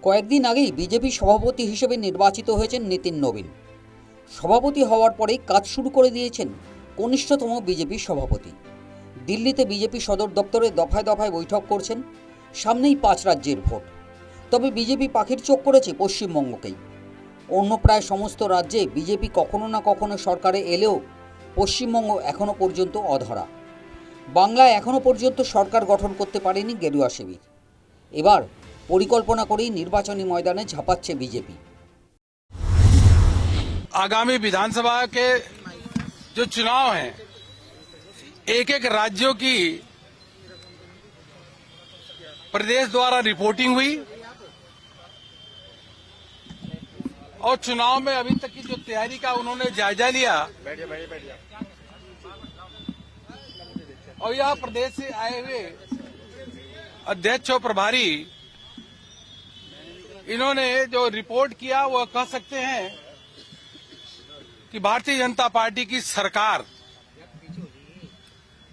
কয়েকদিন আগেই বিজেপি সভাপতি হিসেবে নির্বাচিত হয়েছেন নিতিন নবীন। সভাপতি হওয়ার পরেই কাজ শুরু করে দিয়েছেন কনিষ্ঠতম বিজেপি সভাপতি। দিল্লিতে বিজেপি সদর দপ্তরে দফায় দফায় বৈঠক করছেন। সামনেই 5 রাজ্যের ভোট। তবে বিজেপি পাখির চোখ করেছে পশ্চিমবঙ্গকেই। অন্য প্রায় সমস্ত রাজ্যে বিজেপি কখনো না কখনো সরকারে এলেও পশ্চিমবঙ্গ এখনও পর্যন্ত অধরা। বাংলায় এখনও পর্যন্ত সরকার গঠন করতে পারেনি গেরুয়া শিবির। এবার পরিকল্পনা করেই নির্বাচনী ময়দানে ঝাঁপাচ্ছে বিজেপি। आगामी विधानसभा के जो चुनाव हैं, एक एक राज्यों की प्रदेश द्वारा रिपोर्टिंग हुई और चुनाव में अभी तक की जो तैयारी का उन्होंने जायजा लिया। और यह प्रदेश से आए हुए अध्यक्ष और प्रभारी इन्होंने जो रिपोर्ट किया वह कह सकते हैं कि भारतीय जनता पार्टी की सरकार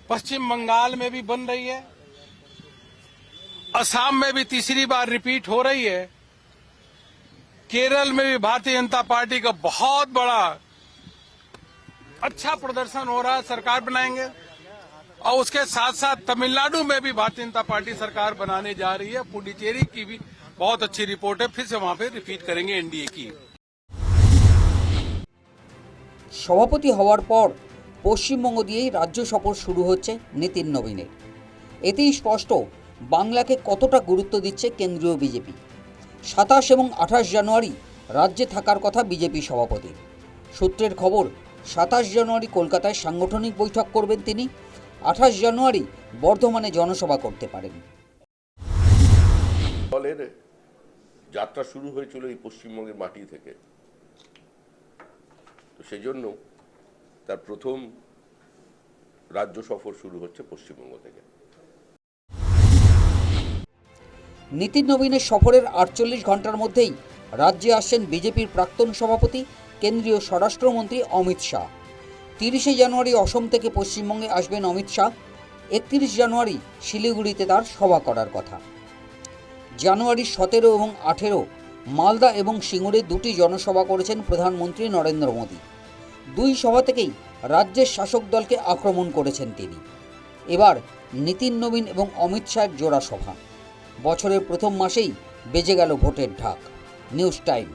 पश्चिम बंगाल में भी बन रही है, असम में भी तीसरी बार रिपीट हो रही है, केरल में भी भारतीय जनता पार्टी का बहुत बड़ा अच्छा प्रदर्शन हो रहा है, सरकार बनाएंगे। और उसके साथ साथ तमिलनाडु में भी भारतीय जनता पार्टी सरकार बनाने जा रही है। पुडुचेरी की भी बहुत अच्छी रिपोर्ट है, फिर से वहां पे रिपीट करेंगे एनडीए की। সভাপতি হওয়ার পর পশ্চিমবঙ্গ দিয়েই রাজ্য সফর শুরু হচ্ছে নিতিন নবীনের। এতেই স্পষ্ট বাংলাকে কতটা গুরুত্ব দিচ্ছে কেন্দ্রীয় বিজেপি। 27 এবং 28 জানুয়ারি রাজ্যে থাকার কথা বিজেপি সভাপতির। সূত্রের খবর, 27 জানুয়ারি কলকাতায় সাংগঠনিক বৈঠক করবেন তিনি। 28 জানুয়ারি বর্ধমানে জনসভা করতে পারেন। দলের যাত্রা শুরু হয়েছিল এই পশ্চিমবঙ্গের মাটি থেকে, তো সেই জন্য তার প্রথম রাজ্য সফর শুরু হচ্ছে পশ্চিমবঙ্গ থেকে। নিতিন নবীনের সফরের 48 ঘন্টার মধ্যেই রাজ্যে আসছেন বিজেপির প্রাক্তন সভাপতি কেন্দ্রীয় স্বরাষ্ট্রমন্ত্রী অমিত শাহ। 30 জানুয়ারি অসম থেকে পশ্চিমবঙ্গে আসবেন অমিত শাহ। 31 জানুয়ারি শিলিগুড়িতে তার সভা করার কথা। জানুয়ারি 17 এবং 18 মালদা এবং সিঙ্গুরে দুটি জনসভা করেছেন প্রধানমন্ত্রী নরেন্দ্র মোদী। দুই সভা থেকেই রাজ্যের শাসক দলকে আক্রমণ করেছেন তিনি। এবার নিতিন নবীন এবং অমিত শাহের জোড়া সভা। বছরের প্রথম মাসেই বেজে গেল ভোটের ঢাক। News time.